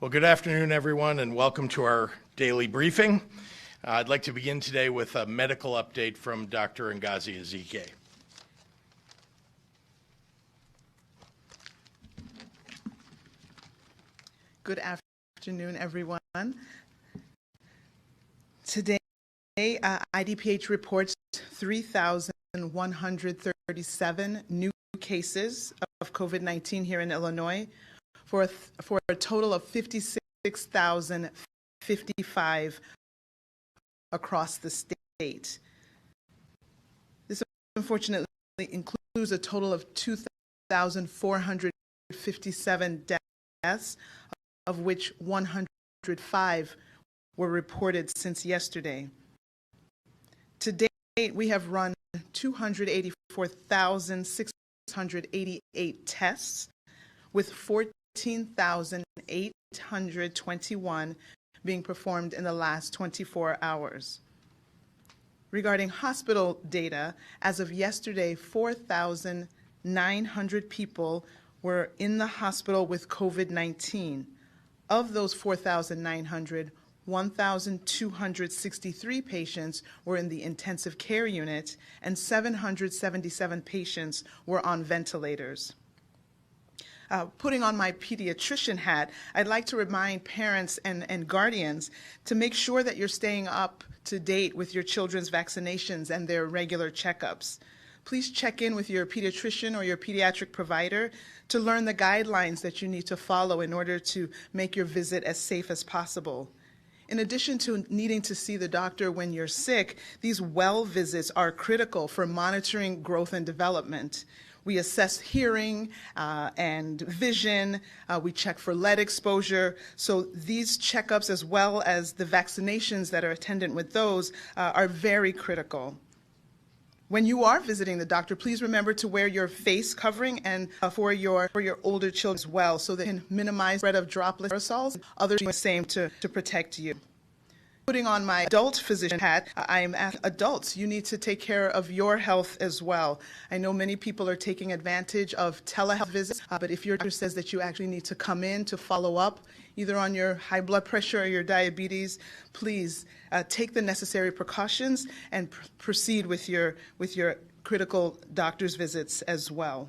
Well, good afternoon, everyone, and welcome to our daily briefing. I'd like to begin today with a medical update from Dr. Ngozi Ezike. Good afternoon, everyone. Today, IDPH reports 3,137 new cases of COVID-19 here in Illinois, for a total of 56,055 across the state. This unfortunately includes a total of 2,457 deaths, of which 105 were reported since yesterday. To date, we have run 284,688 tests, with 14,821 being performed in the last 24 hours. Regarding hospital data, as of yesterday, 4,900 people were in the hospital with COVID-19. Of those 4,900, 1,263 patients were in the intensive care unit, and 777 patients were on ventilators. Putting on my pediatrician hat, I'd like to remind parents and guardians to make sure that you're staying up to date with your children's vaccinations and their regular checkups. Please check in with your pediatrician or your pediatric provider to learn the guidelines that you need to follow in order to make your visit as safe as possible. In addition to needing to see the doctor when you're sick, these well visits are critical for monitoring growth and development. We assess hearing and vision. We check for lead exposure. So these checkups, as well as the vaccinations that are attendant with those, are very critical. When you are visiting the doctor, please remember to wear your face covering and for your older children as well, so they can minimize spread of droplet aerosols. Others do the same to protect you. Putting on my adult physician hat, I am asking adults, you need to take care of your health as well. I know many people are taking advantage of telehealth visits, but if your doctor says that you actually need to come in to follow up, either on your high blood pressure or your diabetes, please take the necessary precautions and proceed with your critical doctor's visits as well.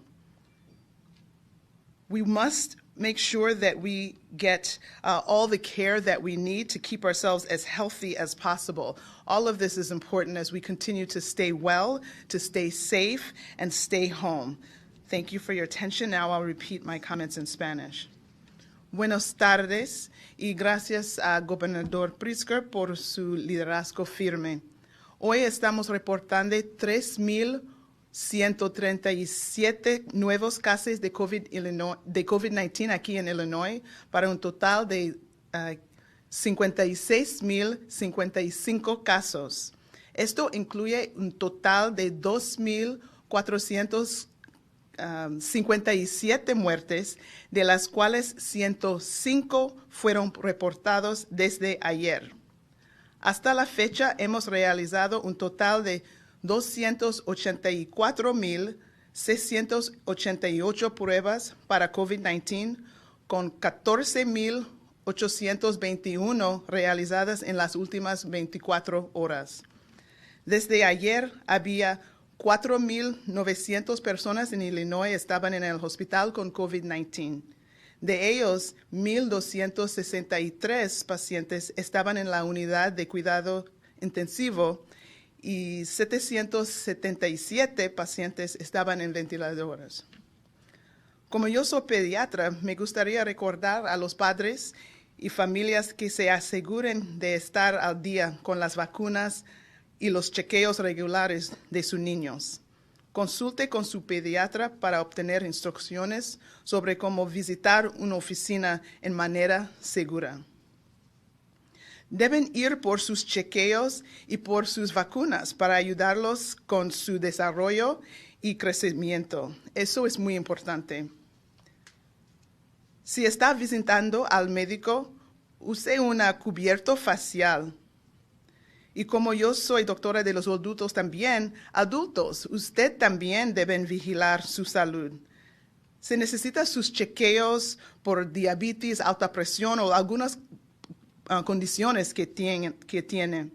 We must make sure that we get all the care that we need to keep ourselves as healthy as possible. All of this is important as we continue to stay well, to stay safe, and stay home. Thank you for your attention. Now I'll repeat my comments in Spanish. Buenas tardes y gracias a Gobernador Pritzker por su liderazgo firme. Hoy estamos reportando 3,137 nuevos casos de COVID-19 aquí en Illinois, para un total de 56,055 casos. Esto incluye un total de 2,457 muertes, de las cuales 105 fueron reportados desde ayer. Hasta la fecha hemos realizado un total de 284,688 pruebas para COVID-19, con 14,821 realizadas en las últimas 24 horas. Desde ayer había 4,900 personas en Illinois estaban en el hospital con COVID-19. De ellos, 1,263 pacientes estaban en la unidad de cuidado intensivo y 777 pacientes estaban en ventiladores. Como yo soy pediatra, me gustaría recordar a los padres y familias que se aseguren de estar al día con las vacunas y los chequeos regulares de sus niños. Consulte con su pediatra para obtener instrucciones sobre cómo visitar una oficina en manera segura. Deben ir por sus chequeos y por sus vacunas para ayudarlos con su desarrollo y crecimiento. Eso es muy importante. Si está visitando al médico, use una cubierto facial. Y como yo soy doctora de los adultos también, adultos, usted también deben vigilar su salud. Se necesita sus chequeos por diabetes, alta presión o algunas condiciones que tienen.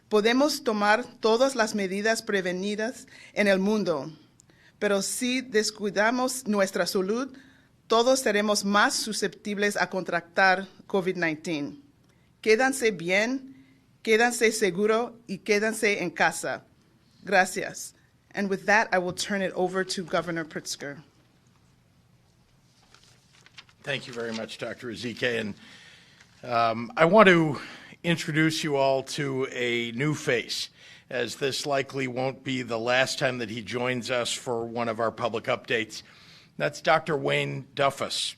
Podemos tomar todas las medidas prevenidas en el mundo, pero si descuidamos nuestra salud, todos seremos más susceptibles a contractar COVID-19. Quédanse bien, quédanse seguro y quédanse en casa. Gracias. And with that, I will turn it over to Governor Pritzker. Thank you very much, Dr. Ezike. And I want to introduce you all to a new face, as this likely won't be the last time that he joins us for one of our public updates. That's Dr. Wayne Duffus,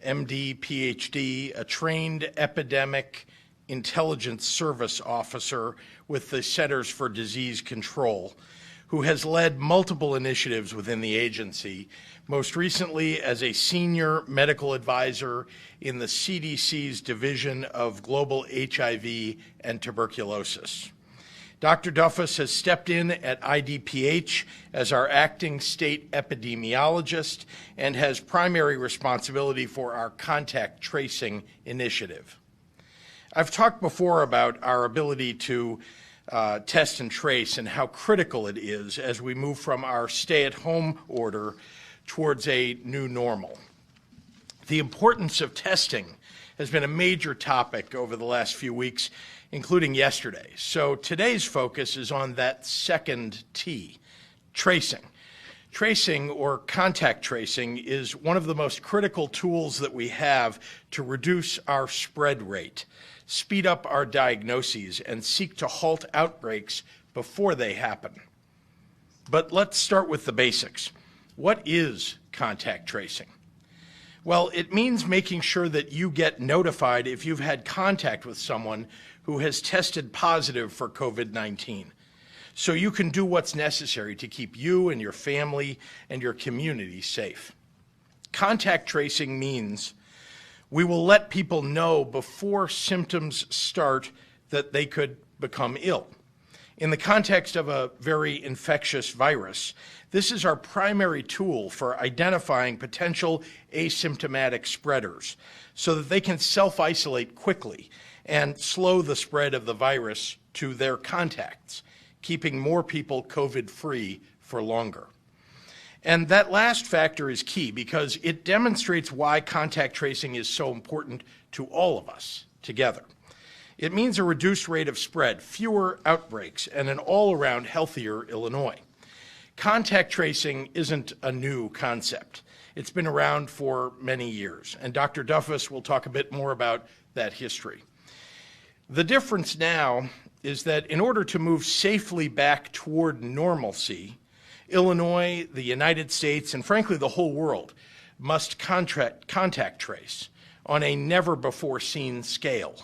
MD, PhD, a trained epidemic intelligence service officer with the Centers for Disease Control, who has led multiple initiatives within the agency, most recently as a senior medical advisor in the CDC's Division of Global HIV and Tuberculosis. Dr. Duffus has stepped in at IDPH as our acting state epidemiologist and has primary responsibility for our contact tracing initiative. I've talked before about our ability to test and trace and how critical it is as we move from our stay-at-home order towards a new normal. The importance of testing has been a major topic over the last few weeks, including yesterday. So today's focus is on that second T, tracing. Tracing, or contact tracing, is one of the most critical tools that we have to reduce our spread rate, speed up our diagnoses, and seek to halt outbreaks before they happen. But let's start with the basics. What is contact tracing? Well, it means making sure that you get notified if you've had contact with someone who has tested positive for COVID-19, so you can do what's necessary to keep you and your family and your community safe. Contact tracing means we will let people know before symptoms start that they could become ill. In the context of a very infectious virus, this is our primary tool for identifying potential asymptomatic spreaders so that they can self-isolate quickly and slow the spread of the virus to their contacts, keeping more people COVID-free for longer. And that last factor is key because it demonstrates why contact tracing is so important to all of us together. It means a reduced rate of spread, fewer outbreaks, and an all-around healthier Illinois. Contact tracing isn't a new concept. It's been around for many years, and Dr. Duffus will talk a bit more about that history. The difference now is that in order to move safely back toward normalcy, Illinois, the United States, and frankly the whole world must contact trace on a never-before-seen scale.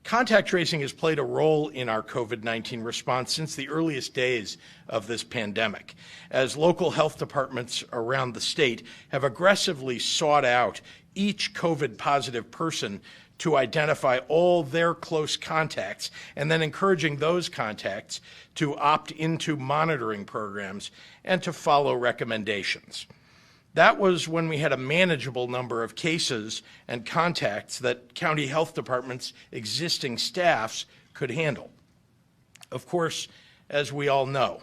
Contact tracing has played a role in our COVID-19 response since the earliest days of this pandemic, as local health departments around the state have aggressively sought out each COVID-positive person to identify all their close contacts and then encouraging those contacts to opt into monitoring programs and to follow recommendations. That was when we had a manageable number of cases and contacts that county health departments' existing staffs could handle. Of course, as we all know,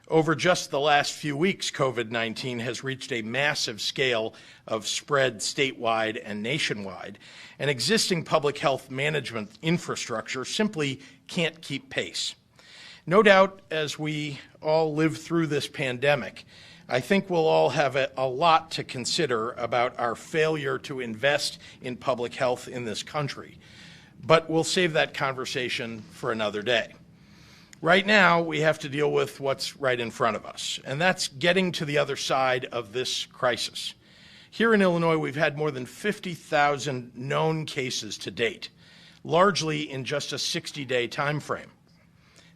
over just the last few weeks, COVID-19 has reached a massive scale of spread statewide and nationwide, and existing public health management infrastructure simply can't keep pace. No doubt, as we all live through this pandemic, I think we'll all have a lot to consider about our failure to invest in public health in this country, but we'll save that conversation for another day. Right now, we have to deal with what's right in front of us, and that's getting to the other side of this crisis. Here in Illinois, we've had more than 50,000 known cases to date, largely in just a 60-day time frame.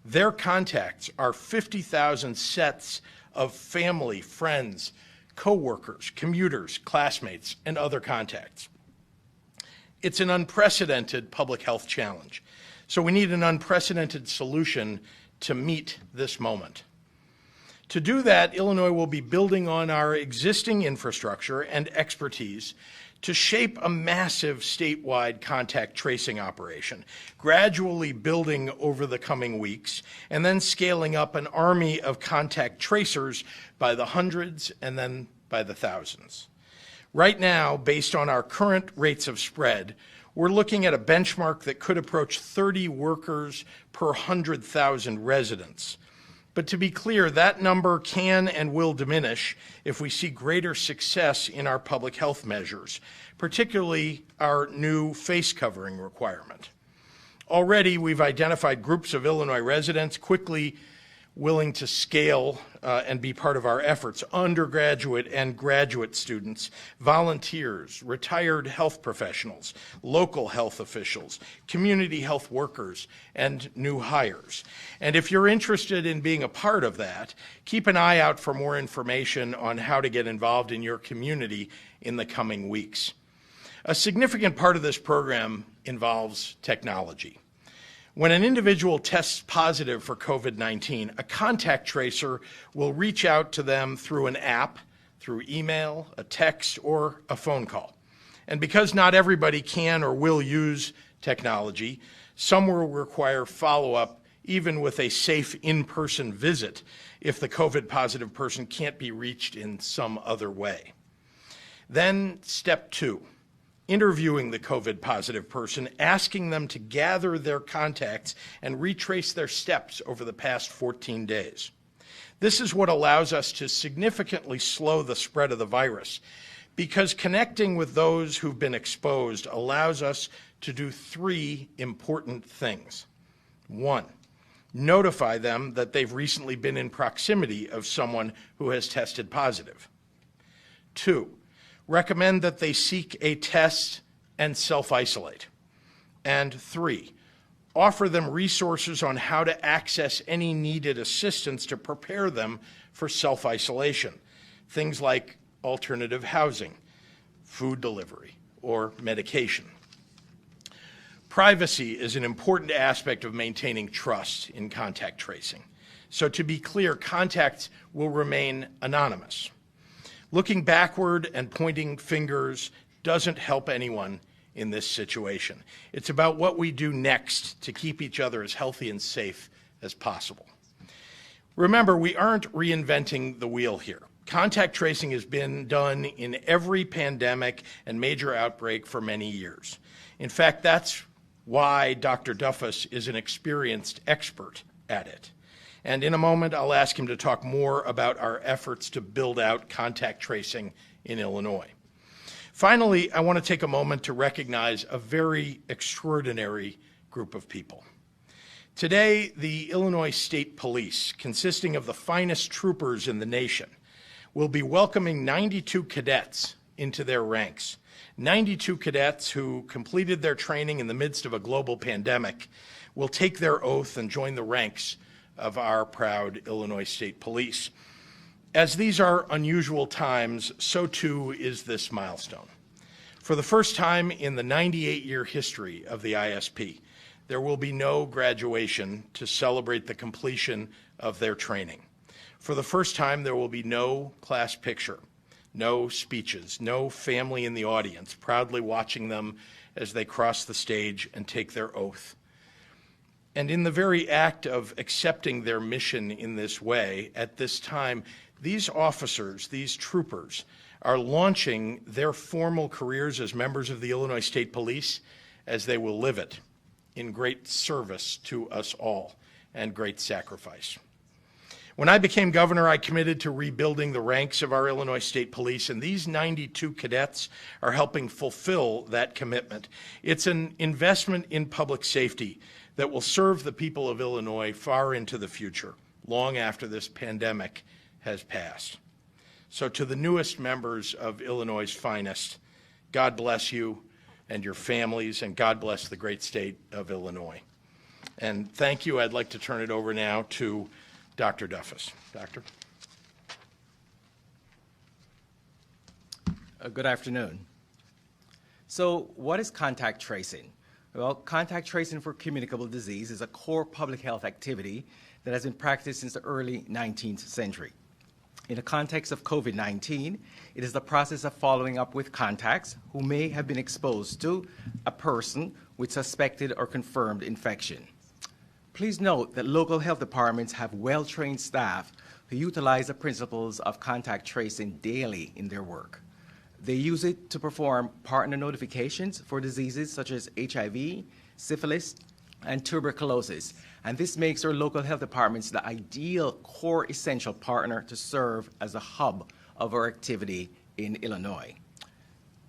Their contacts are 50,000 sets of family, friends, coworkers, commuters, classmates, and other contacts. It's an unprecedented public health challenge, so we need an unprecedented solution to meet this moment. To do that, Illinois will be building on our existing infrastructure and expertise to shape a massive statewide contact tracing operation, gradually building over the coming weeks, and then scaling up an army of contact tracers by the hundreds and then by the thousands. Right now, based on our current rates of spread, we're looking at a benchmark that could approach 30 workers per 100,000 residents. But to be clear, that number can and will diminish if we see greater success in our public health measures, particularly our new face covering requirement. Already, we've identified groups of Illinois residents quickly willing to scale and be part of our efforts: undergraduate and graduate students, volunteers, retired health professionals, local health officials, community health workers, and new hires. And if you're interested in being a part of that, keep an eye out for more information on how to get involved in your community in the coming weeks. A significant part of this program involves technology. When an individual tests positive for COVID-19, a contact tracer will reach out to them through an app, through email, a text, or a phone call. And because not everybody can or will use technology, some will require follow-up even with a safe in-person visit if the COVID-positive person can't be reached in some other way. Then step 2. Interviewing the COVID-positive person, asking them to gather their contacts and retrace their steps over the past 14 days. This is what allows us to significantly slow the spread of the virus, because connecting with those who've been exposed allows us to do 3 important things. 1, notify them that they've recently been in proximity of someone who has tested positive. 2, recommend that they seek a test and self-isolate. And 3, offer them resources on how to access any needed assistance to prepare them for self-isolation, things like alternative housing, food delivery, or medication. Privacy is an important aspect of maintaining trust in contact tracing. So to be clear, contacts will remain anonymous. Looking backward and pointing fingers doesn't help anyone in this situation. It's about what we do next to keep each other as healthy and safe as possible. Remember, we aren't reinventing the wheel here. Contact tracing has been done in every pandemic and major outbreak for many years. In fact, that's why Dr. Duffus is an experienced expert at it. And in a moment, I'll ask him to talk more about our efforts to build out contact tracing in Illinois. Finally, I want to take a moment to recognize a very extraordinary group of people. Today, the Illinois State Police, consisting of the finest troopers in the nation, will be welcoming 92 cadets into their ranks. 92 cadets who completed their training in the midst of a global pandemic will take their oath and join the ranks of our proud Illinois State Police. As these are unusual times, so too is this milestone. For the first time in the 98-year history of the ISP, there will be no graduation to celebrate the completion of their training. For the first time, there will be no class picture, no speeches, no family in the audience proudly watching them as they cross the stage and take their oath. And in the very act of accepting their mission in this way, at this time, these officers, these troopers, are launching their formal careers as members of the Illinois State Police as they will live it, in great service to us all and great sacrifice. When I became governor, I committed to rebuilding the ranks of our Illinois State Police, and these 92 cadets are helping fulfill that commitment. It's an investment in public safety that will serve the people of Illinois far into the future, long after this pandemic has passed. So to the newest members of Illinois' finest, God bless you and your families, and God bless the great state of Illinois. And thank you. I'd like to turn it over now to Dr. Duffus. Doctor. Good afternoon. So what is contact tracing? Well, contact tracing for communicable disease is a core public health activity that has been practiced since the early 19th century. In the context of COVID-19, it is the process of following up with contacts who may have been exposed to a person with suspected or confirmed infection. Please note that local health departments have well-trained staff who utilize the principles of contact tracing daily in their work. They use it to perform partner notifications for diseases such as HIV, syphilis, and tuberculosis. And this makes our local health departments the ideal core essential partner to serve as a hub of our activity in Illinois.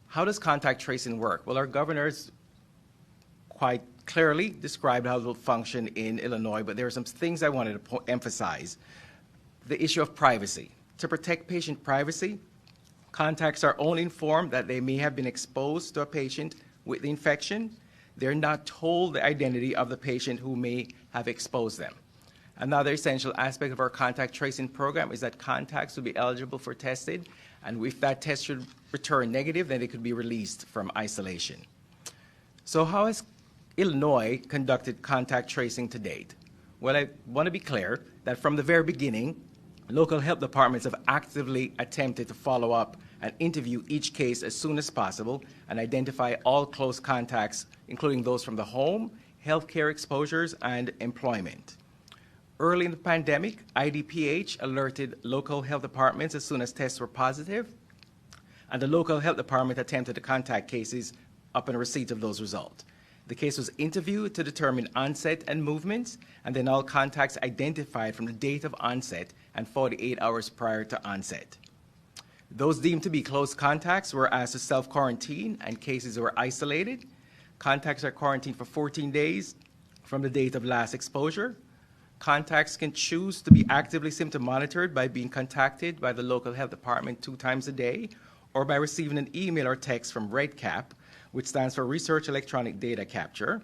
How does contact tracing work? Well, our governors quite clearly described how it will function in Illinois, but there are some things I wanted to emphasize. The issue of privacy. To protect patient privacy, contacts are only informed that they may have been exposed to a patient with the infection. They're not told the identity of the patient who may have exposed them. Another essential aspect of our contact tracing program is that contacts will be eligible for testing, and if that test should return negative, then they could be released from isolation. So how has Illinois conducted contact tracing to date? Well, I want to be clear that from the very beginning, local health departments have actively attempted to follow up and interview each case as soon as possible and identify all close contacts, including those from the home, healthcare exposures, and employment. Early in the pandemic, IDPH alerted local health departments as soon as tests were positive, and the local health department attempted to contact cases upon receipt of those results. The case was interviewed to determine onset and movements, and then all contacts identified from the date of onset and 48 hours prior to onset. Those deemed to be close contacts were asked to self-quarantine, and cases were isolated. Contacts are quarantined for 14 days from the date of last exposure. Contacts can choose to be actively symptom monitored by being contacted by the local health department 2 times a day, or by receiving an email or text from REDCap, which stands for Research Electronic Data Capture.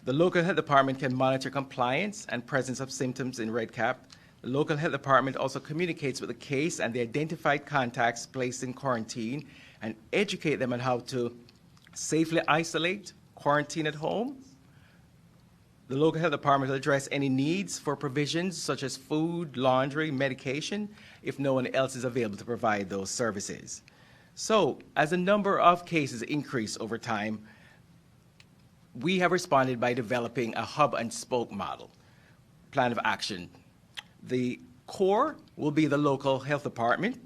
The local health department can monitor compliance and presence of symptoms in REDCap. The local health department also communicates with the case and the identified contacts placed in quarantine and educate them on how to safely isolate, quarantine at home. The local health department will address any needs for provisions such as food, laundry, medication, if no one else is available to provide those services. So, as the number of cases increase over time, we have responded by developing a hub and spoke model, plan of action. The core will be the local health department,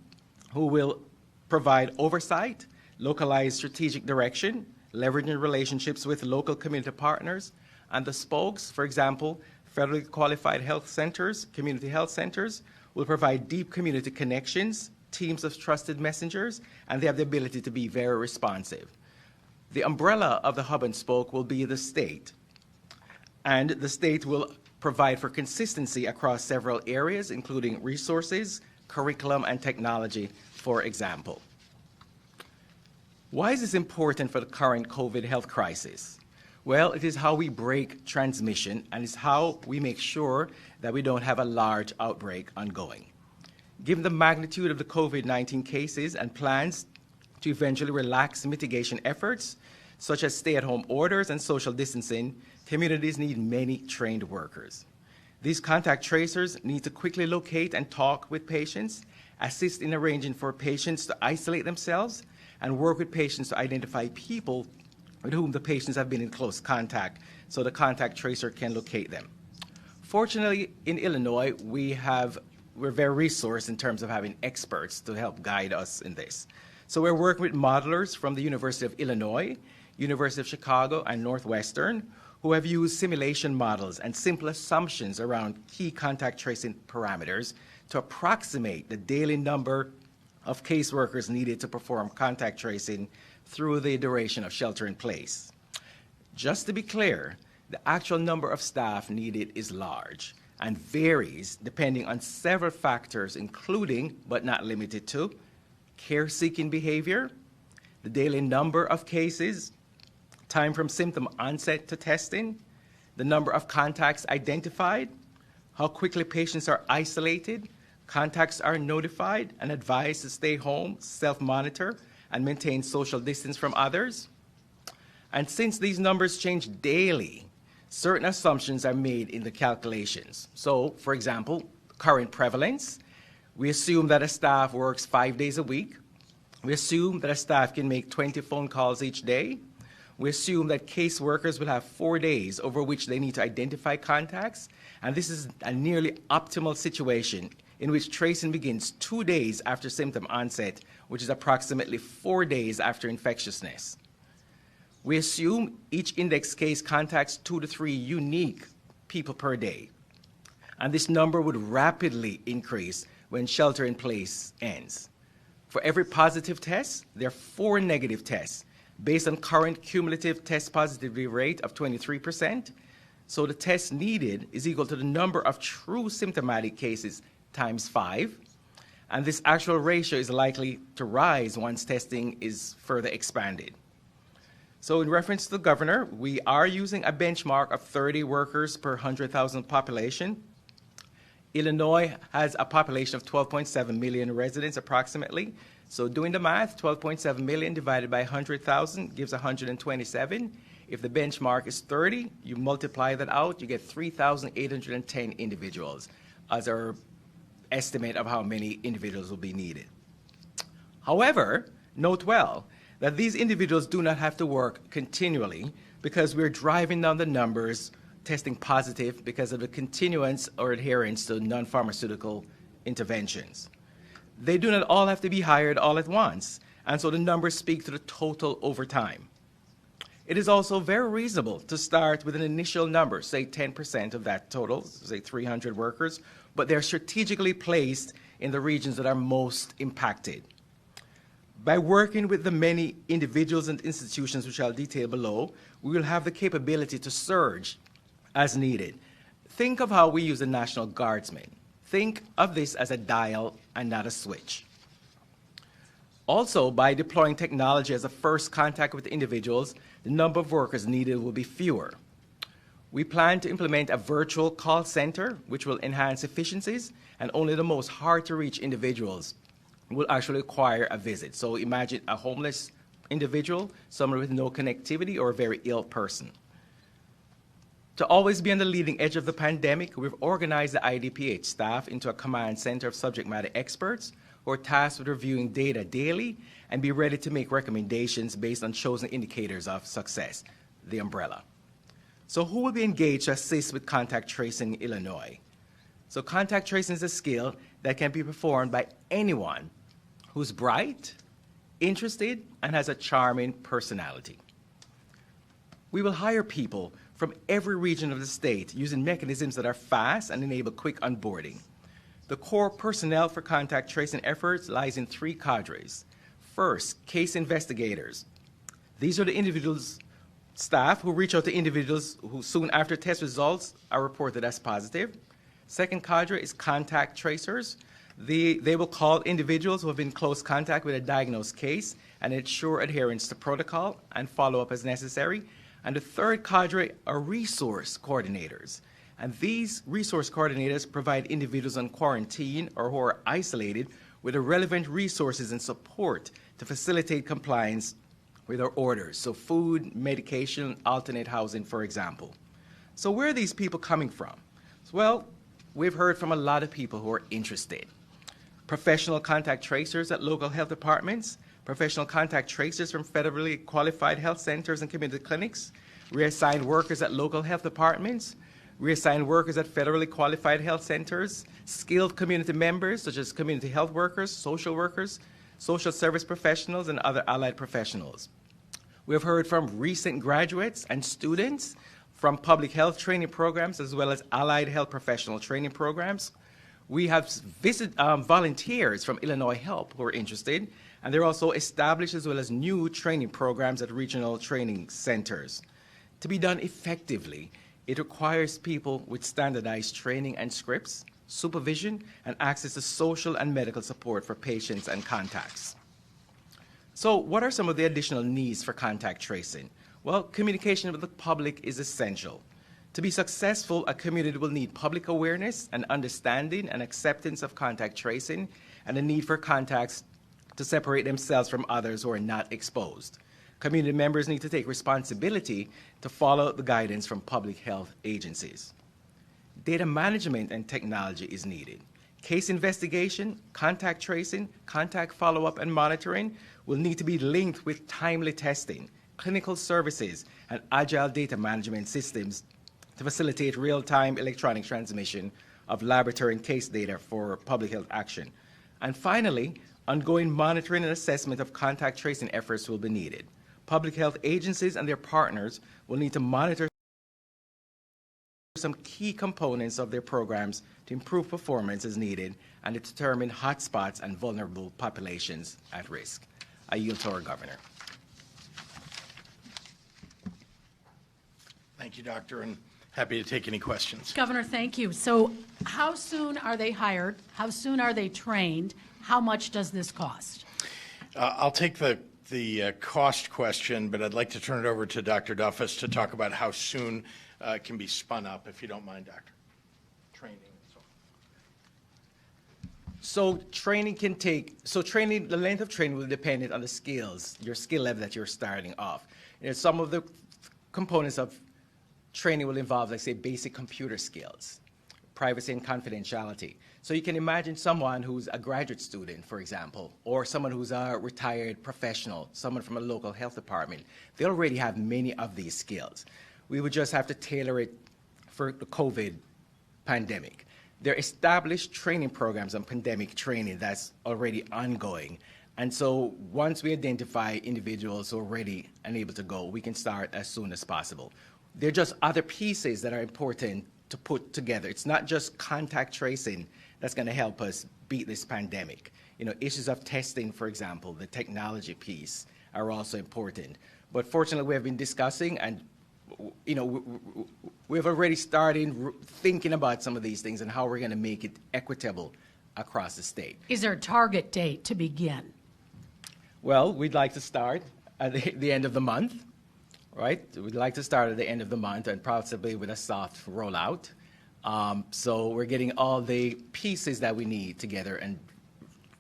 who will provide oversight, localized strategic direction, leveraging relationships with local community partners, and the spokes, for example, federally qualified health centers, community health centers, will provide deep community connections, teams of trusted messengers, and they have the ability to be very responsive. The umbrella of the hub and spoke will be the state, and the state will provide for consistency across several areas, including resources, curriculum, and technology, for example. Why is this important for the current COVID health crisis? Well, it is how we break transmission, and it's how we make sure that we don't have a large outbreak ongoing. Given the magnitude of the COVID-19 cases and plans to eventually relax mitigation efforts, such as stay-at-home orders and social distancing, communities need many trained workers. These contact tracers need to quickly locate and talk with patients, assist in arranging for patients to isolate themselves, and work with patients to identify people with whom the patients have been in close contact so the contact tracer can locate them. Fortunately, in Illinois, we're very resourced in terms of having experts to help guide us in this. So we're working with modelers from the University of Illinois, University of Chicago, and Northwestern, who have used simulation models and simple assumptions around key contact tracing parameters to approximate the daily number of caseworkers needed to perform contact tracing through the duration of shelter in place. Just to be clear, the actual number of staff needed is large and varies depending on several factors, including, but not limited to, care-seeking behavior, the daily number of cases, time from symptom onset to testing, the number of contacts identified, how quickly patients are isolated, contacts are notified and advised to stay home, self-monitor, and maintain social distance from others. And since these numbers change daily, certain assumptions are made in the calculations. So, for example, current prevalence. We assume that a staff works 5 days a week. We assume that a staff can make 20 phone calls each day. We assume that caseworkers will have 4 days over which they need to identify contacts, and this is a nearly optimal situation in which tracing begins 2 days after symptom onset, which is approximately 4 days after infectiousness. We assume each index case contacts 2 to 3 unique people per day, and this number would rapidly increase when shelter in place ends. For every positive test, there are 4 negative tests based on current cumulative test positivity rate of 23%. So the test needed is equal to the number of true symptomatic cases times 5. And this actual ratio is likely to rise once testing is further expanded. So in reference to the governor, we are using a benchmark of 30 workers per 100,000 population. Illinois has a population of 12.7 million residents approximately. So doing the math, 12.7 million divided by 100,000 gives 127. If the benchmark is 30, you multiply that out, you get 3,810 individuals as our estimate of how many individuals will be needed. However, note well that these individuals do not have to work continually because we're driving down the numbers testing positive because of the continuance or adherence to non-pharmaceutical interventions. They do not all have to be hired all at once, and so the numbers speak to the total over time. It is also very reasonable to start with an initial number, say 10% of that total, say 300 workers, but they're strategically placed in the regions that are most impacted. By working with the many individuals and institutions which I'll detail below, we will have the capability to surge as needed. Think of how we use the National Guardsmen. Think of this as a dial and not a switch. Also, by deploying technology as a first contact with individuals, the number of workers needed will be fewer. We plan to implement a virtual call center, which will enhance efficiencies, and only the most hard-to-reach individuals will actually require a visit. So imagine a homeless individual, someone with no connectivity, or a very ill person. To always be on the leading edge of the pandemic, we've organized the IDPH staff into a command center of subject matter experts who are tasked with reviewing data daily and be ready to make recommendations based on chosen indicators of success, the umbrella. So who will be engaged to assist with contact tracing in Illinois? So contact tracing is a skill that can be performed by anyone who's bright, interested, and has a charming personality. We will hire people from every region of the state using mechanisms that are fast and enable quick onboarding. The core personnel for contact tracing efforts lies in 3 cadres. First, case investigators. These are the individuals, staff who reach out to individuals who soon after test results are reported as positive. Second cadre is contact tracers. They will call individuals who have been in close contact with a diagnosed case and ensure adherence to protocol and follow up as necessary. And the third cadre are resource coordinators. And these resource coordinators provide individuals on quarantine or who are isolated with the relevant resources and support to facilitate compliance with our orders. So food, medication, alternate housing, for example. So where are these people coming from? Well, we've heard from a lot of people who are interested. Professional contact tracers at local health departments, professional contact tracers from federally qualified health centers and community clinics, reassigned workers at local health departments, reassigned workers at federally qualified health centers, skilled community members such as community health workers, social service professionals, and other allied professionals. We have heard from recent graduates and students from public health training programs as well as allied health professional training programs. We have volunteers from Illinois Help who are interested, and there are also established as well as new training programs at regional training centers. To be done effectively, it requires people with standardized training and scripts, supervision, and access to social and medical support for patients and contacts. So what are some of the additional needs for contact tracing? Well, communication with the public is essential. To be successful, a community will need public awareness and understanding and acceptance of contact tracing and the need for contacts to separate themselves from others who are not exposed. Community members need to take responsibility to follow the guidance from public health agencies. Data management and technology is needed. Case investigation, contact tracing, contact follow-up and monitoring will need to be linked with timely testing, clinical services, and agile data management systems to facilitate real-time electronic transmission of laboratory and case data for public health action. And finally, ongoing monitoring and assessment of contact tracing efforts will be needed. Public health agencies and their partners will need to monitor some key components of their programs to improve performance as needed and to determine hotspots and vulnerable populations at risk. I yield to our governor. Thank you, Doctor, and happy to take any questions. Governor, thank you. So how soon are they hired? How soon are they trained? How much does this cost? I'll take the cost question, but I'd like to turn it over to Dr. Duffus to talk about how soon it can be spun up, if you don't mind, Doctor. Training. So training can take, the length of training will depend on the skills, your skill level that you're starting off. Some of the components of training will involve, like say, basic computer skills, privacy and confidentiality. So you can imagine someone who's a graduate student, for example, or someone who's a retired professional, someone from a local health department. They already have many of these skills. We would just have to tailor it for the COVID pandemic. There are established training programs on pandemic training that's already ongoing. And so once we identify individuals who are ready and able to go, we can start as soon as possible. There are just other pieces that are important to put together. It's not just contact tracing that's going to help us beat this pandemic. Issues of testing, for example, the technology piece are also important. But fortunately, we have been discussing and we've already started thinking about some of these things and how we're going to make it equitable across the state. Is there a target date to begin? Well, we'd like to start at the end of the month, right? We'd like to start at the end of the month and possibly with a soft rollout. So we're getting all the pieces that we need together and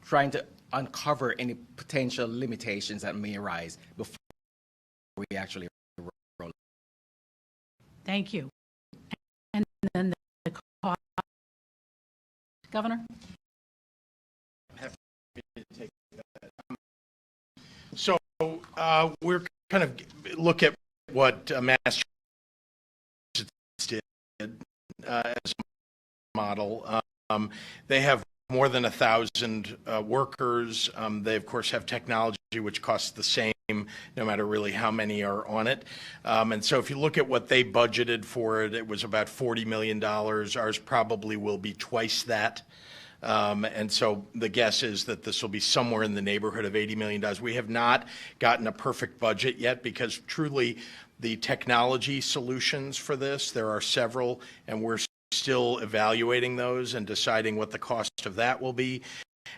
trying to uncover any potential limitations that may arise before we actually roll. Thank you. And then the cost, Governor? Happy to take that. So we're kind of look at what Massachusetts did as a model. They have more than 1,000 workers. They, of course, have technology which costs the same no matter really how many are on it. And so if you look at what they budgeted for it, it was about $40 million. Ours probably will be twice that. And so the guess is that this will be somewhere in the neighborhood of $80 million. We have not gotten a perfect budget yet because truly the technology solutions for this, there are several, and we're still evaluating those and deciding what the cost of that will be.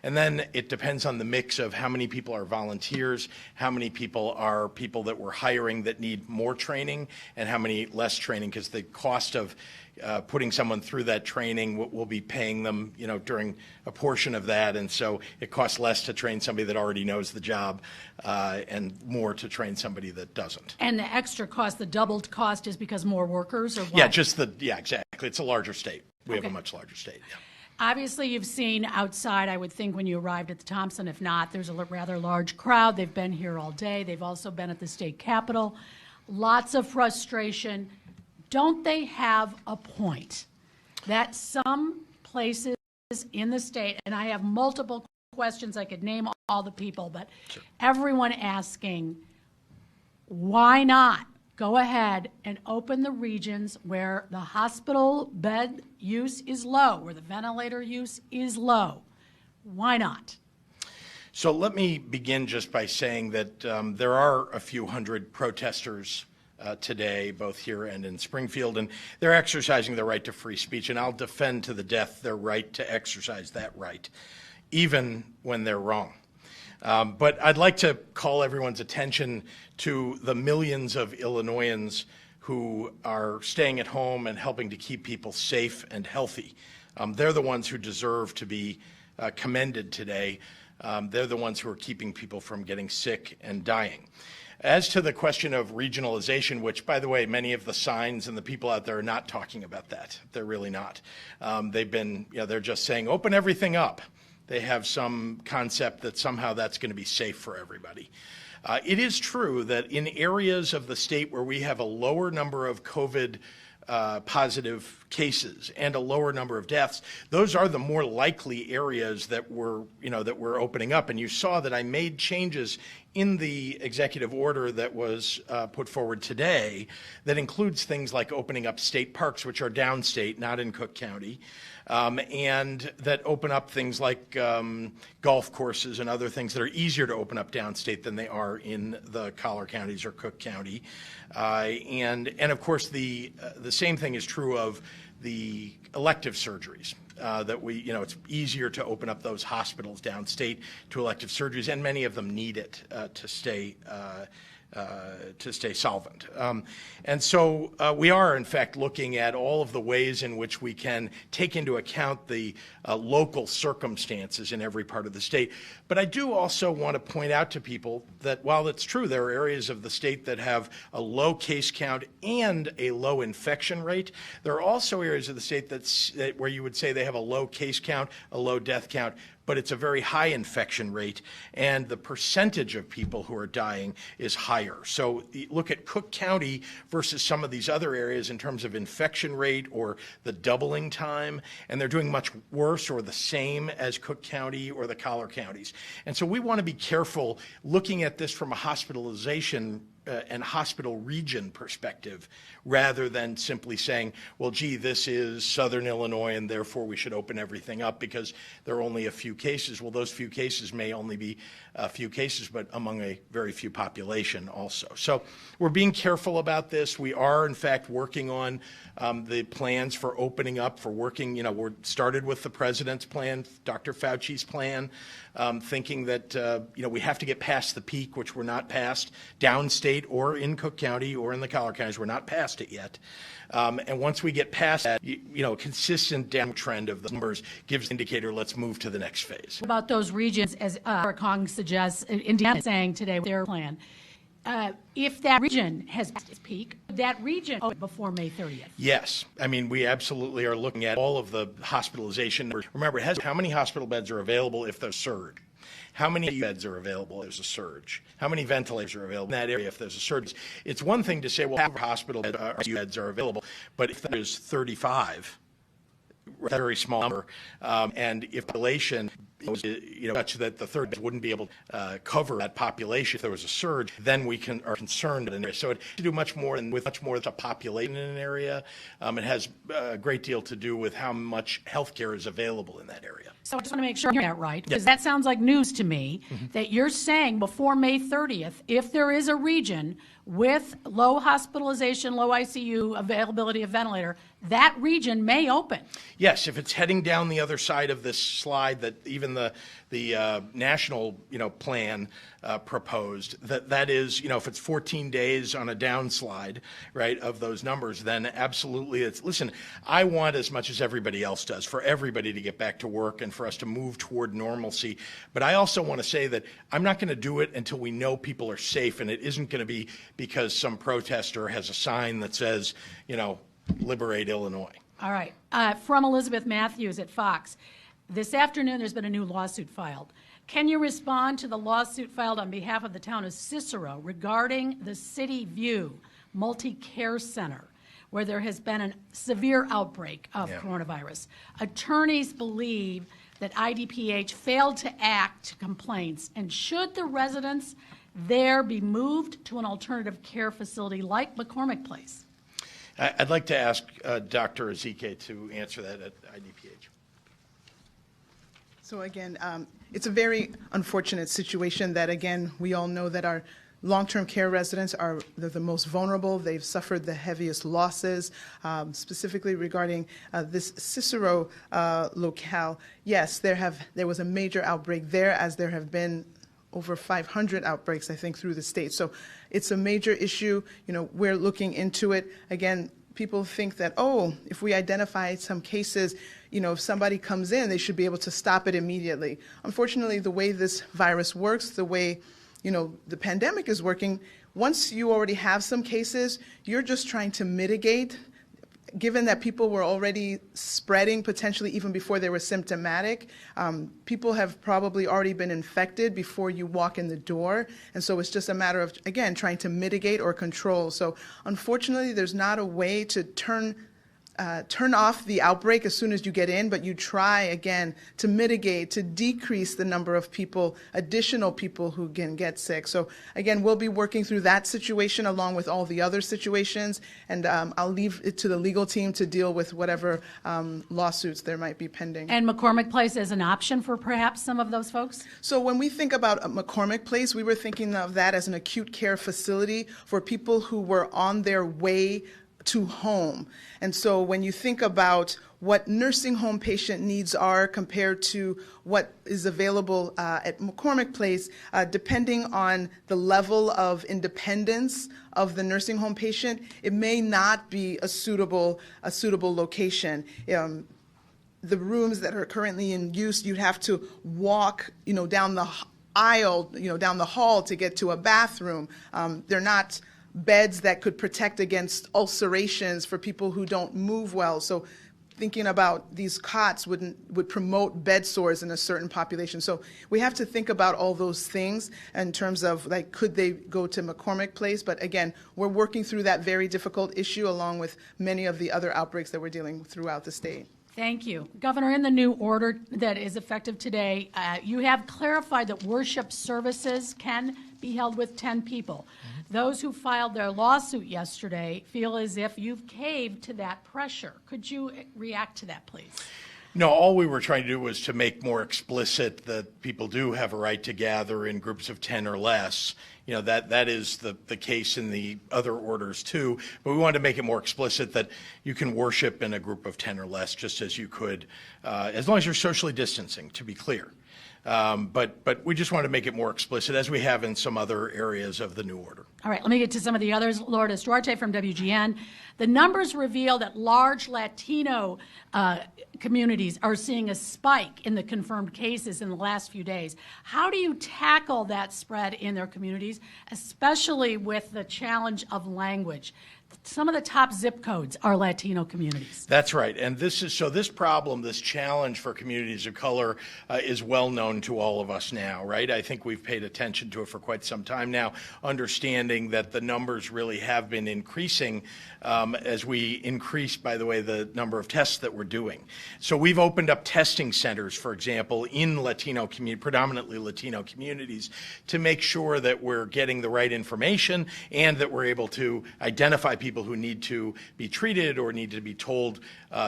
And then it depends on the mix of how many people are volunteers, how many people are people that we're hiring that need more training, and how many less training, because the cost of putting someone through that training, we'll be paying them, during a portion of that, and so it costs less to train somebody that already knows the job and more to train somebody that doesn't. And the extra cost, the doubled cost, is because more workers, or what? Yeah, exactly. It's a larger state. We have a much larger state. Yeah. Obviously, you've seen outside, I would think, when you arrived at the Thompson. If not, there's a rather large crowd. They've been here all day. They've also been at the state capitol. Lots of frustration. Don't they have a point that some places in the state, and I have multiple questions, I could name all the people, but sure, everyone asking, why not go ahead and open the regions where the hospital bed use is low, where the ventilator use is low? Why not? So let me begin just by saying that there are a few hundred protesters today, both here and in Springfield, and they're exercising their right to free speech, and I'll defend to the death their right to exercise that right, even when they're wrong. But I'd like to call everyone's attention to the millions of Illinoisans who are staying at home and helping to keep people safe and healthy. They're the ones who deserve to be commended today. They're the ones who are keeping people from getting sick and dying. As to the question of regionalization, which, by the way, many of the signs and the people out there are not talking about that. They're really not. They're just saying, open everything up. They have some concept that somehow that's going to be safe for everybody. It is true that in areas of the state where we have a lower number of COVID positive cases and a lower number of deaths, those are the more likely areas that we're opening up. And you saw that I made changes in the executive order that was put forward today that includes things like opening up state parks, which are downstate, not in Cook County, and that open up things like golf courses and other things that are easier to open up downstate than they are in the collar counties or Cook County. And of course, the same thing is true of the elective surgeries. That it's easier to open up those hospitals downstate to elective surgeries, and many of them need it to stay solvent. And so we are, in fact, looking at all of the ways in which we can take into account the local circumstances in every part of the state. But I do also want to point out to people that while it's true there are areas of the state that have a low case count and a low infection rate, there are also areas of the state where you would say they have a low case count, a low death count, but it's a very high infection rate, and the percentage of people who are dying is higher. So look at Cook County versus some of these other areas in terms of infection rate or the doubling time, and they're doing much worse or the same as Cook County or the collar counties. And so we want to be careful looking at this from a hospitalization and hospital region perspective, rather than simply saying, well, gee, this is Southern Illinois and therefore we should open everything up because there are only a few cases. Well, those few cases may only be a few cases, but among a very few population also. So we're being careful about this. We are, in fact, working on the plans for opening up, for working, we're started with the president's plan, Dr. Fauci's plan, thinking that, we have to get past the peak, which we're not past, downstate or in Cook County or in the collar counties. We're not past it yet. And once we get past that, a consistent downward trend of the numbers gives an indicator, let's move to the next phase. What about those regions, as Eric Hong suggests, Indiana is saying today with their plan, if that region has passed its peak, that region open before May 30th? Yes. I mean, we absolutely are looking at all of the hospitalization. Remember, it has how many hospital beds are available if there's a surge? How many beds are available if there's a surge? How many ventilators are available in that area if there's a surge? It's one thing to say, well, half hospital beds are available, but if there's 35, that's a very small number, and if population such that the third wouldn't be able to cover that population if there was a surge, then we are concerned in an area. So it has to do much more with much more a population in an area. It has a great deal to do with how much health care is available in that area. So I just want to make sure you're that right, because that sounds like news to me, that you're saying before May 30th, if there is a region with low hospitalization, low ICU availability of ventilator, that region may open. Yes, if it's heading down the other side of this slide that even the national plan proposed, that is, if it's 14 days on a downslide, right, of those numbers, then absolutely listen, I want, as much as everybody else does, for everybody to get back to work and for us to move toward normalcy. But I also want to say that I'm not going to do it until we know people are safe, and it isn't going to be because some protester has a sign that says, liberate Illinois. All right. From Elizabeth Matthews at Fox. This afternoon, there's been a new lawsuit filed. Can you respond to the lawsuit filed on behalf of the town of Cicero regarding the City View Multi-Care Center, where there has been a severe outbreak of coronavirus? Attorneys believe that IDPH failed to act to complaints, and should the residents there be moved to an alternative care facility like McCormick Place? I'd like to ask Dr. Ezike to answer that at IDPH. So again, it's a very unfortunate situation that, again, we all know that our long-term care residents are the most vulnerable. They've suffered the heaviest losses, specifically regarding this Cicero locale. Yes, there was a major outbreak there, as there have been over 500 outbreaks, I think, through the state. So it's a major issue. We're looking into it. Again, people think that, if we identify some cases, if somebody comes in, they should be able to stop it immediately. Unfortunately, the way this virus works, the way the pandemic is working. Once you already have some cases, you're just trying to mitigate, given that people were already spreading potentially even before they were symptomatic. People have probably already been infected before you walk in the door. And so it's just a matter of, again, trying to mitigate or control. So unfortunately, there's not a way to turn off the outbreak as soon as you get in, but you try, again, to mitigate, to decrease the number of people, additional people who can get sick. So, again, we'll be working through that situation along with all the other situations, and I'll leave it to the legal team to deal with whatever lawsuits there might be pending. And McCormick Place is an option for perhaps some of those folks? So when we think about McCormick Place, we were thinking of that as an acute care facility for people who were on their way to home. And so when you think about what nursing home patient needs are compared to what is available at McCormick Place, depending on the level of independence of the nursing home patient, it may not be a suitable location. The rooms that are currently in use, you'd have to walk, down the aisle, down the hall to get to a bathroom. They're not beds that could protect against ulcerations for people who don't move well. So thinking about these cots would promote bed sores in a certain population. So we have to think about all those things in terms of, like, could they go to McCormick Place? But again, we're working through that very difficult issue along with many of the other outbreaks that we're dealing with throughout the state. Thank you. Governor, in the new order that is effective today, you have clarified that worship services can be held with 10 people. Those who filed their lawsuit yesterday feel as if you've caved to that pressure. Could you react to that, please? No, all we were trying to do was to make more explicit that people do have a right to gather in groups of 10 or less. That is the case in the other orders too, but we wanted to make it more explicit that you can worship in a group of 10 or less just as you could, as long as you're socially distancing, to be clear. But we just wanted to make it more explicit, as we have in some other areas of the new order. All right, let me get to some of the others. Lourdes Duarte from WGN. The numbers reveal that large Latino communities are seeing a spike in the confirmed cases in the last few days. How do you tackle that spread in their communities, especially with the challenge of language? Some of the top zip codes are Latino communities. That's right. And this problem, this challenge for communities of color is well known to all of us now, right? I think we've paid attention to it for quite some time now, understanding that the numbers really have been increasing as we increase, by the way, the number of tests that we're doing. So we've opened up testing centers, for example, in predominantly Latino communities, to make sure that we're getting the right information and that we're able to identify people who need to be treated or need to be told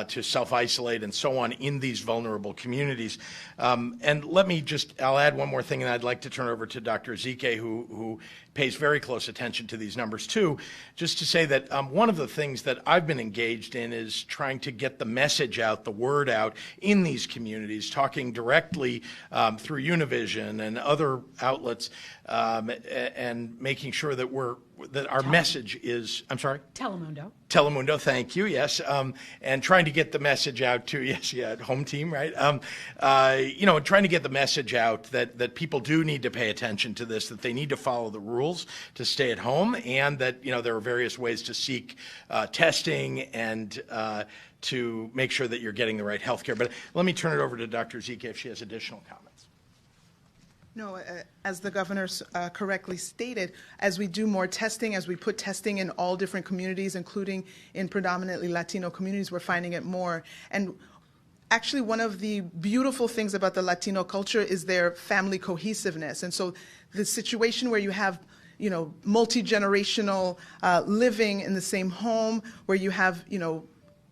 to self-isolate and so on in these vulnerable communities. And I'll add one more thing, and I'd like to turn over to Dr. Ezike, who pays very close attention to these numbers too, just to say that one of the things that I've been engaged in is trying to get the message out, the word out in these communities, talking directly through Univision and other outlets, and making sure that our message is, I'm sorry? Telemundo, thank you, yes. And trying to get the message out to, home team, right? Trying to get the message out that people do need to pay attention to this, that they need to follow the rules to stay at home, and that, there are various ways to seek testing and to make sure that you're getting the right health care. But let me turn it over to Dr. Ezike if she has additional comments. No, as the governor correctly stated, as we do more testing, as we put testing in all different communities, including in predominantly Latino communities, we're finding it more. And actually, one of the beautiful things about the Latino culture is their family cohesiveness. And so the situation where you have multi-generational living in the same home, where you have,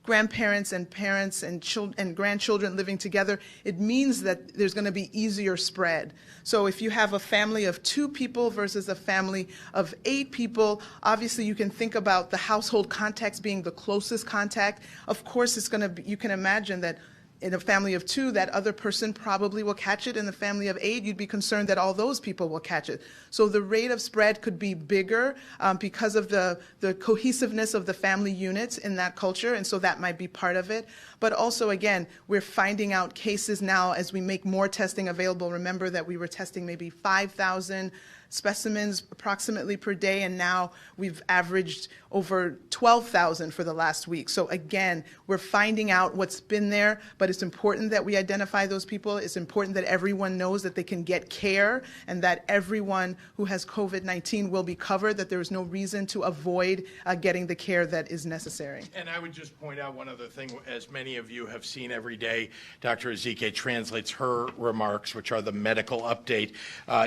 grandparents and parents and children and grandchildren living together, it means that there's going to be easier spread. So if you have a family of 2 people versus a family of 8 people, obviously you can think about the household context being the closest contact. Of course, it's going to be, you can imagine that in a family of 2, that other person probably will catch it. In the family of 8, you'd be concerned that all those people will catch it. So the rate of spread could be bigger because of the cohesiveness of the family units in that culture, and so that might be part of it. But also, again, we're finding out cases now as we make more testing available. Remember that we were testing maybe 5,000 specimens approximately per day, and now we've averaged over 12,000 for the last week. So again, we're finding out what's been there, but it's important that we identify those people. It's important that everyone knows that they can get care and that everyone who has COVID-19 will be covered, that there is no reason to avoid getting the care that is necessary. And I would just point out one other thing. As many of you have seen every day, Dr. Ezike translates her remarks, which are the medical update,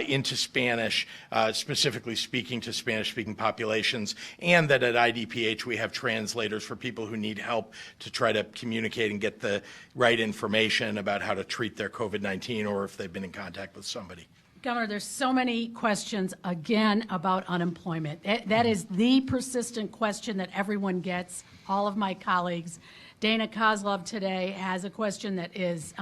into Spanish, specifically speaking to Spanish-speaking populations, and that at IDPH we have translators for people who need help to try to communicate and get the right information about how to treat their COVID-19 or if they've been in contact with somebody. Governor, there's so many questions, again, about unemployment. That is the persistent question that everyone gets, all of my colleagues. Dana Kozlov today has a question that is,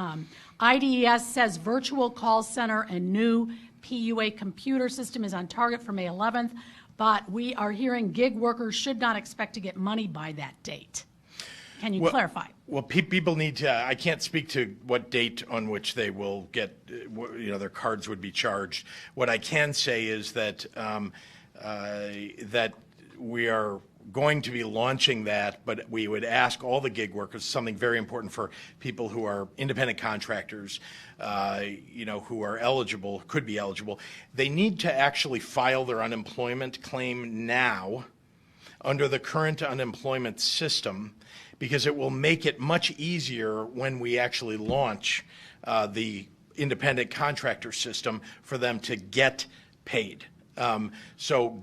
IDES says virtual call center and new PUA computer system is on target for May 11th, but we are hearing gig workers should not expect to get money by that date. Can you clarify? Well, people need to, I can't speak to what date on which they will get, their cards would be charged. What I can say is that, that we are going to be launching that, but we would ask all the gig workers, something very important for people who are independent contractors, who are eligible, could be eligible. They need to actually file their unemployment claim now under the current unemployment system, because it will make it much easier when we actually launch the independent contractor system for them to get paid. So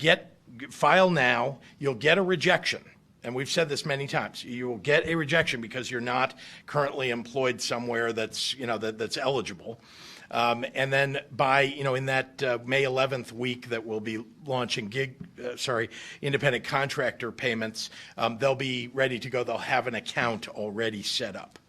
file now, you'll get a rejection. And we've said this many times. You will get a rejection because you're not currently employed somewhere that's, that's eligible. And then by, in that May 11th week that we'll be launching independent contractor payments, they'll be ready to go. They'll have an account already set up.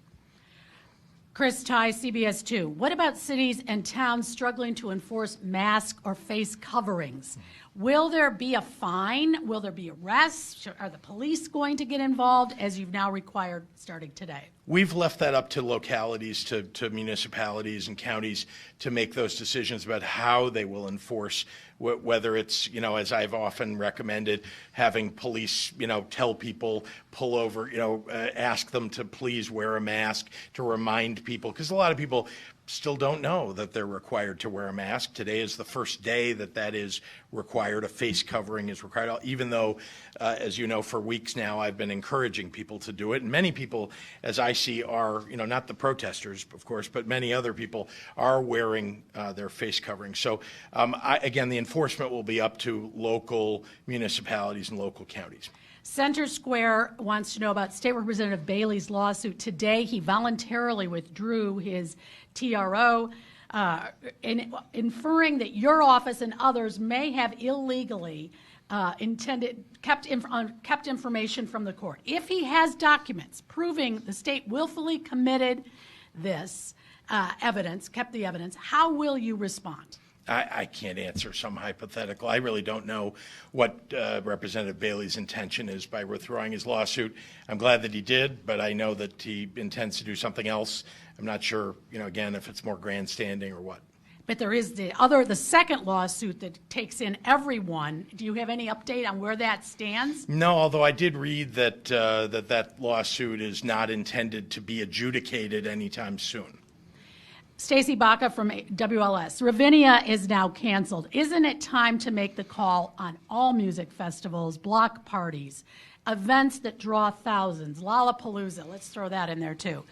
Chris Ty, CBS 2. What about cities and towns struggling to enforce mask or face coverings? Will there be a fine? Will there be arrests? Are the police going to get involved, as you've now required starting today? We've left that up to localities, to municipalities and counties to make those decisions about how they will enforce, whether it's, as I've often recommended, having police, tell people, pull over, ask them to please wear a mask, to remind people, because a lot of people still don't know that they're required to wear a mask. Today is the first day that is required. A face covering is required, even though, as you know, for weeks now I've been encouraging people to do it. And many people, as I see, are, not the protesters, of course, but many other people are wearing their face covering. So, again, the enforcement will be up to local municipalities and local counties. Center Square wants to know about State Representative Bailey's lawsuit. Today, he voluntarily withdrew his TRO, inferring that your office and others may have illegally kept information from the court. If he has documents proving the state willfully committed this kept the evidence, how will you respond? I can't answer some hypothetical. I really don't know what Representative Bailey's intention is by withdrawing his lawsuit. I'm glad that he did, but I know that he intends to do something else. I'm not sure, again, if it's more grandstanding or what. But there is the second lawsuit that takes in everyone. Do you have any update on where that stands? No, although I did read that that lawsuit is not intended to be adjudicated anytime soon. Stacy Baca from WLS. Ravinia is now canceled. Isn't it time to make the call on all music festivals, block parties, events that draw thousands, Lollapalooza, let's throw that in there too.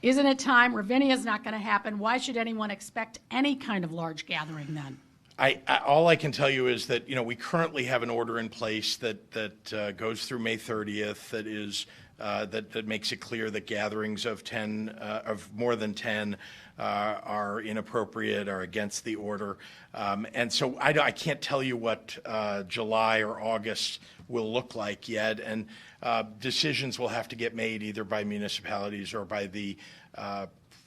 Isn't it time? Ravinia is not going to happen. Why should anyone expect any kind of large gathering then? All I can tell you is that, we currently have an order in place that goes through May 30th that is that makes it clear that gatherings of more than 10 are inappropriate, are against the order. And so I can't tell you what July or August will look like yet. And decisions will have to get made either by municipalities or by the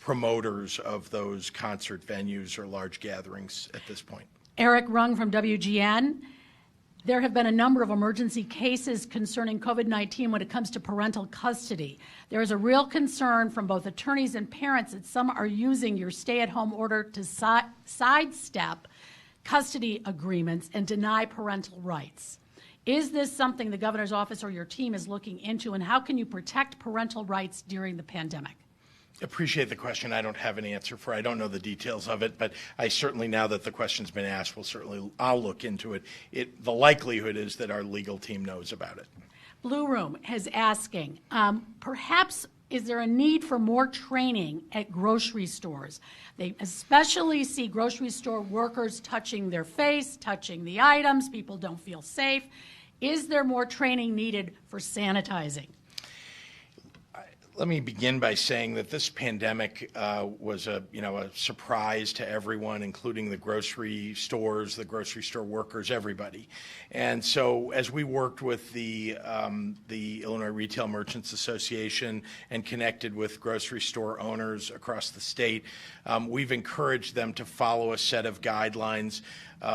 promoters of those concert venues or large gatherings at this point. Eric Rung from WGN. There have been a number of emergency cases concerning COVID-19 when it comes to parental custody. There is a real concern from both attorneys and parents that some are using your stay-at-home order to sidestep custody agreements and deny parental rights. Is this something the governor's office or your team is looking into, and how can you protect parental rights during the pandemic? Appreciate the question. I don't have an answer for it. I don't know the details of it, but I certainly, now that the question's been asked, I'll look into it. The likelihood is that our legal team knows about it. Blue Room is asking, perhaps is there a need for more training at grocery stores? They especially see grocery store workers touching their face, touching the items. People don't feel safe. Is there more training needed for sanitizing? Let me begin by saying that this pandemic was a surprise to everyone, including the grocery stores, the grocery store workers, everybody. And so, as we worked with the Illinois Retail Merchants Association and connected with grocery store owners across the state, we've encouraged them to follow a set of guidelines.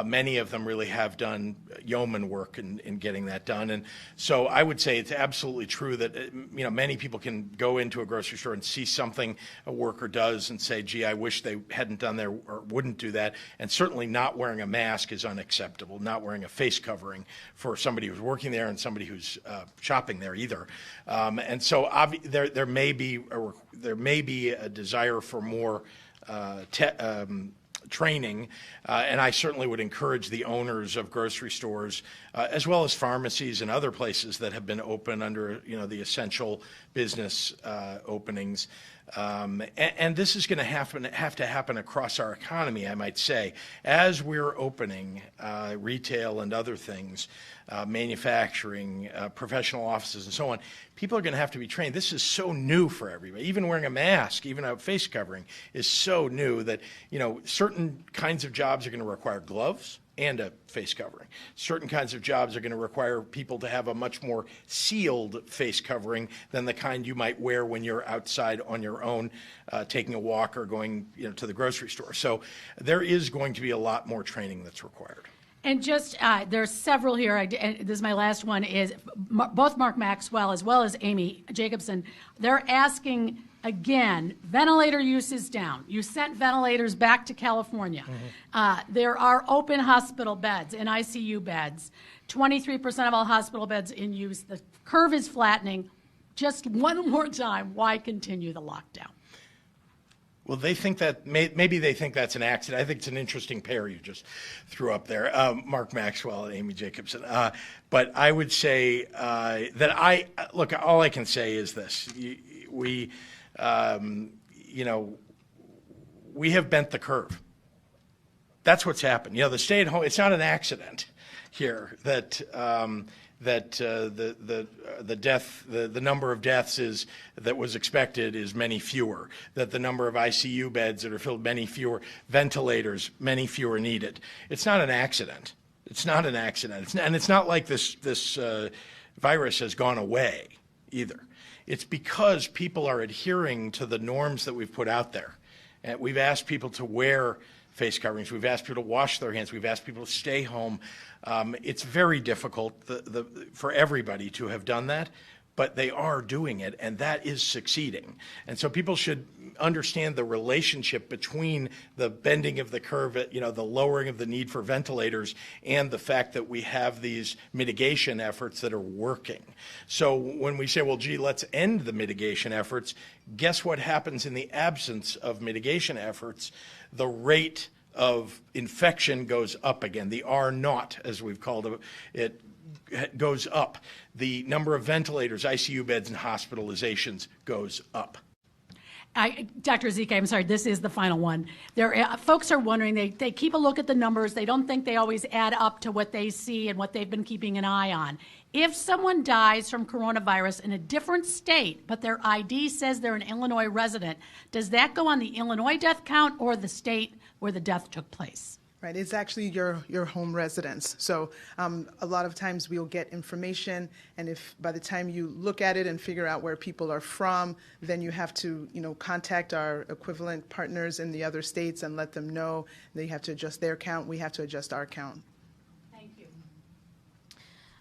Many of them really have done yeoman work in getting that done. And so I would say it's absolutely true that many people can go into a grocery store and see something a worker does and say, gee, I wish they hadn't done that or wouldn't do that. And certainly not wearing a mask is unacceptable, not wearing a face covering for somebody who's working there and somebody who's shopping there either. And so there may be a desire for more training, and I certainly would encourage the owners of grocery stores, as well as pharmacies and other places that have been open under the essential business openings. And this is going to have to happen across our economy, I might say. As we're opening retail and other things, manufacturing, professional offices, and so on, people are going to have to be trained. This is so new for everybody. Even wearing a mask, even a face covering, is so new that certain kinds of jobs are going to require gloves and a face covering. Certain kinds of jobs are going to require people to have a much more sealed face covering than the kind you might wear when you're outside on your own, taking a walk or going to the grocery store. So there is going to be a lot more training that's required. And just, there's several here, and this is my last one, is both Mark Maxwell as well as Amy Jacobson, they're asking, again, ventilator use is down. You sent ventilators back to California. Mm-hmm. There are open hospital beds and ICU beds. 23% of all hospital beds in use. The curve is flattening. Just one more time, why continue the lockdown? Well, they think that maybe they think that's an accident. I think it's an interesting pair you just threw up there, Mark Maxwell and Amy Jacobson. But I would say that look. All I can say is this: we have bent the curve. That's what's happened. The stay-at-home. It's not an accident here that. The number of deaths that was expected is many fewer, that the number of ICU beds that are filled, many fewer, ventilators, many fewer needed. It's not an accident. It's not an accident. And it's not like this virus has gone away either. It's because people are adhering to the norms that we've put out there. And we've asked people to wear face coverings. We've asked people to wash their hands. We've asked people to stay home. It's very difficult for everybody to have done that, but they are doing it, and that is succeeding. And so people should understand the relationship between the bending of the curve, the lowering of the need for ventilators, and the fact that we have these mitigation efforts that are working. So when we say, well, gee, let's end the mitigation efforts, guess what happens in the absence of mitigation efforts? The rate of infection goes up again. The R0, as we've called it, goes up. The number of ventilators, ICU beds, and hospitalizations goes up. Dr. Ezike, I'm sorry, this is the final one. Folks are wondering, they keep a look at the numbers. They don't think they always add up to what they see and what they've been keeping an eye on. If someone dies from coronavirus in a different state, but their ID says they're an Illinois resident, does that go on the Illinois death count or the state where the death took place? Right, it's actually your home residence. So a lot of times we'll get information, and if by the time you look at it and figure out where people are from, then you have to contact our equivalent partners in the other states and let them know. They have to adjust their count. We have to adjust our count. Thank you.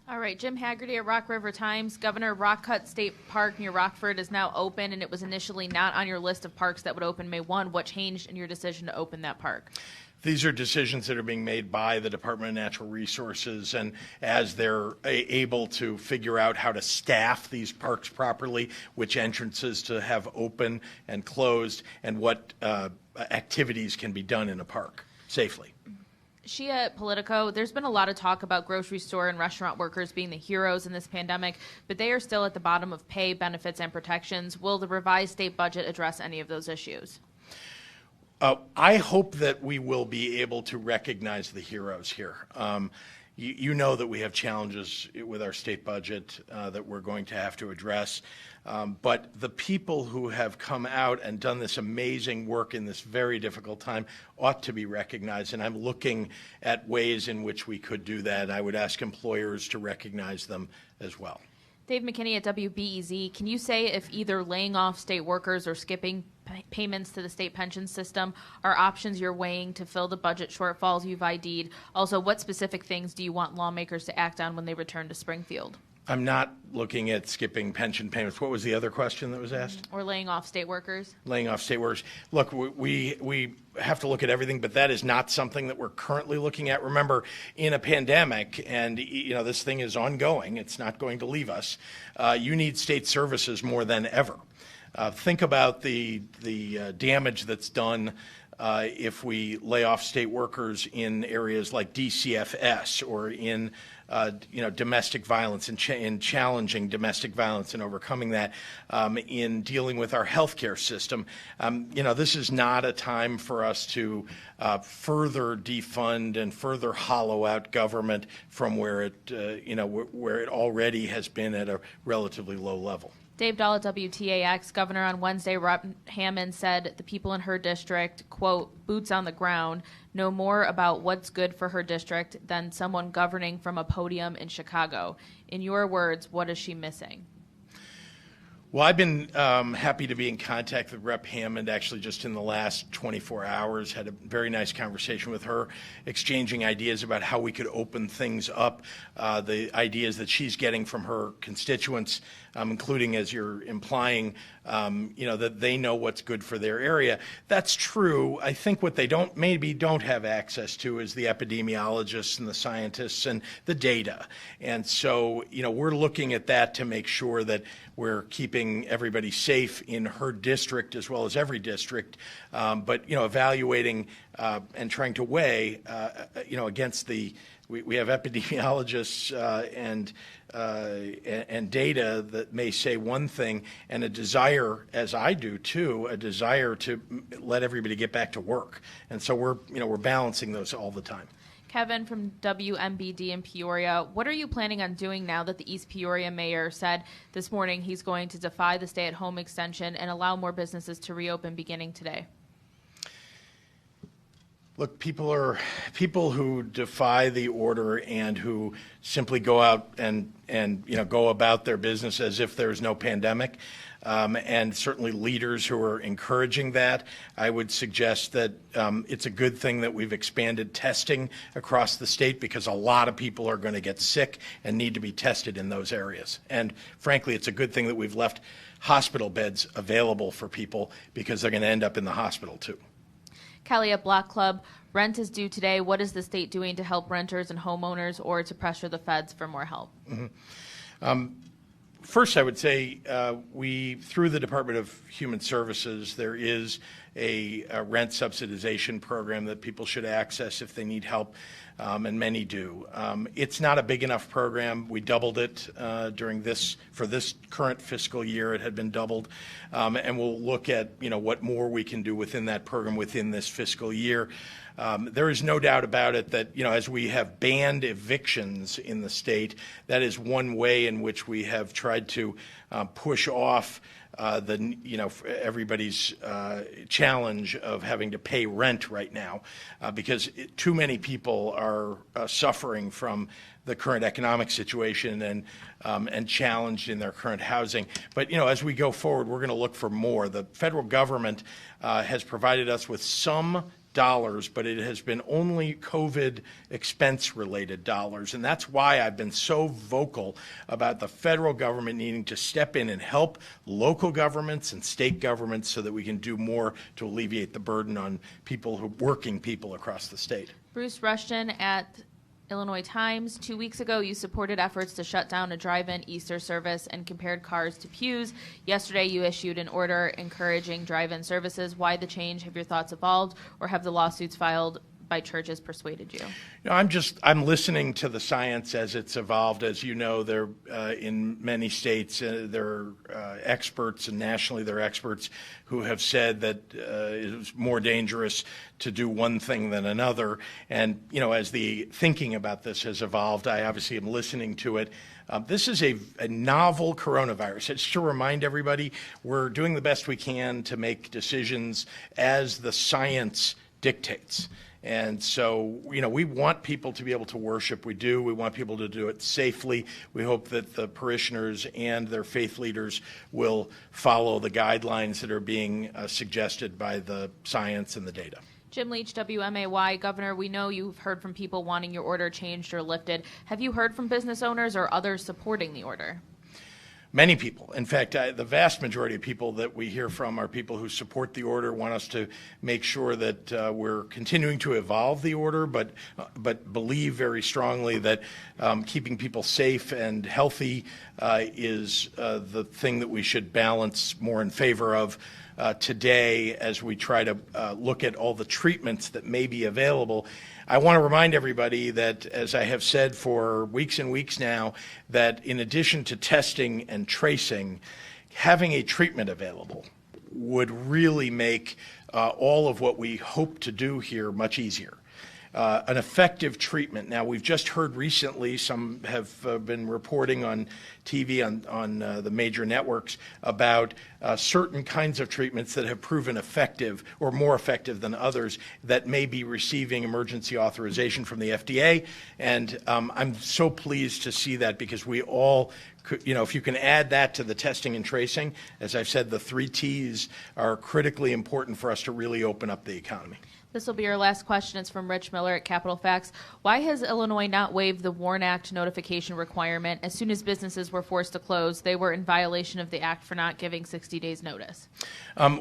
All right, Jim Haggerty at Rock River Times. Governor, Rock Cut State Park near Rockford is now open, and it was initially not on your list of parks that would open May 1. What changed in your decision to open that park? These are decisions that are being made by the Department of Natural Resources, and as they're able to figure out how to staff these parks properly, which entrances to have open and closed, and what activities can be done in a park safely. She at Politico, there's been a lot of talk about grocery store and restaurant workers being the heroes in this pandemic, but they are still at the bottom of pay, benefits, and protections. Will the revised state budget address any of those issues? I hope that we will be able to recognize the heroes here. You know that we have challenges with our state budget that we're going to have to address. But the people who have come out and done this amazing work in this very difficult time ought to be recognized. And I'm looking at ways in which we could do that. I would ask employers to recognize them as well. Dave McKinney at WBEZ, can you say if either laying off state workers or skipping payments to the state pension system are options you're weighing to fill the budget shortfalls you've ID'd? Also, what specific things do you want lawmakers to act on when they return to Springfield? I'm not looking at skipping pension payments. What was the other question that was asked? Or laying off state workers? Laying off state workers. Look, we have to look at everything, but that is not something that we're currently looking at. Remember, in a pandemic, and this thing is ongoing, it's not going to leave us, you need state services more than ever. Think about the damage that's done if we lay off state workers in areas like DCFS or in domestic violence and in challenging domestic violence and overcoming that, in dealing with our healthcare system. This is not a time for us to further defund and further hollow out government from where it already has been at a relatively low level. Dave Dahl at WTAX. Governor, on Wednesday, Rob Hammond said the people in her district, quote, boots on the ground, know more about what's good for her district than someone governing from a podium in Chicago. In your words, what is she missing? Well, I've been happy to be in contact with Rep. Hammond actually just in the last 24 hours, had a very nice conversation with her, exchanging ideas about how we could open things up, the ideas that she's getting from her constituents, including, as you're implying, that they know what's good for their area. That's true. I think what they maybe don't have access to is the epidemiologists and the scientists and the data. And so, we're looking at that to make sure that we're keeping everybody safe in her district as well as every district, but evaluating and trying to weigh, against we have epidemiologists and data that may say one thing, and a desire, as I do too, a desire to let everybody get back to work, and so we're balancing those all the time. Kevin from WMBD in Peoria, what are you planning on doing now that the East Peoria mayor said this morning he's going to defy the stay-at-home extension and allow more businesses to reopen beginning today? Look, people who defy the order and who simply go out and go about their business as if there's no pandemic, and certainly leaders who are encouraging that. I would suggest that it's a good thing that we've expanded testing across the state, because a lot of people are going to get sick and need to be tested in those areas. And frankly, it's a good thing that we've left hospital beds available for people, because they're going to end up in the hospital too. Kelly at Block Club, rent is due today. What is the state doing to help renters and homeowners or to pressure the feds for more help? Mm-hmm. First, I would say through the Department of Human Services, there is a rent subsidization program that people should access if they need help, and many do. It's not a big enough program. We doubled it for this current fiscal year. It had been doubled, and we'll look at what more we can do within that program within this fiscal year. There is no doubt about it that, as we have banned evictions in the state, that is one way in which we have tried to push off everybody's challenge of having to pay rent right now, because too many people are suffering from the current economic situation and challenged in their current housing. But, as we go forward, we're going to look for more. The federal government has provided us with some dollars, but it has been only COVID expense-related dollars. And that's why I've been so vocal about the federal government needing to step in and help local governments and state governments so that we can do more to alleviate the burden on working people across the state. Bruce Rushton at Illinois Times. 2 weeks ago, you supported efforts to shut down a drive-in Easter service and compared cars to pews. Yesterday, you issued an order encouraging drive-in services. Why the change? Have your thoughts evolved, or have the lawsuits filed by churches persuaded you? I'm listening to the science as it's evolved. As you know, there in many states there are experts, and nationally there are experts who have said that it is more dangerous to do one thing than another. And as the thinking about this has evolved, I obviously am listening to it. This is a novel coronavirus. It's to remind everybody we're doing the best we can to make decisions as the science dictates. And so, we want people to be able to worship. We do. We want people to do it safely. We hope that the parishioners and their faith leaders will follow the guidelines that are being suggested by the science and the data. Jim Leach, WMAY. Governor, we know you've heard from people wanting your order changed or lifted. Have you heard from business owners or others supporting the order? Many people. In fact, the vast majority of people that we hear from are people who support the order, want us to make sure that we're continuing to evolve the order, but believe very strongly that keeping people safe and healthy is the thing that we should balance more in favor of today as we try to look at all the treatments that may be available. I want to remind everybody that, as I have said for weeks and weeks now, that in addition to testing and tracing, having a treatment available would really make all of what we hope to do here much easier. An effective treatment. Now, we've just heard recently, some have been reporting on TV, on the major networks, about certain kinds of treatments that have proven effective or more effective than others that may be receiving emergency authorization from the FDA. And I'm so pleased to see that, because we all, if you can add that to the testing and tracing, as I've said, the 3 T's are critically important for us to really open up the economy. This will be our last question. It's from Rich Miller at Capital Facts. Why has Illinois not waived the WARN Act notification requirement? As soon as businesses were forced to close, they were in violation of the act for not giving 60 days notice.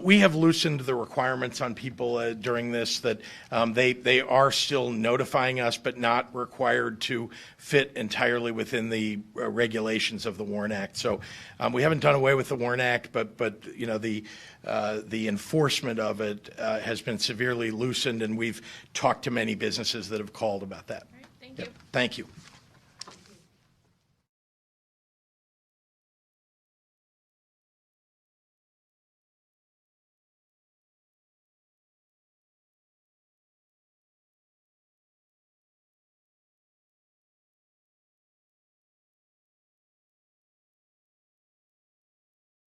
We have loosened the requirements on people during this, that they are still notifying us, but not required to fit entirely within the regulations of the WARN Act. So we haven't done away with the WARN Act, but the enforcement of it has been severely loosened, and we've talked to many businesses that have called about that. All right, thank you. Thank you.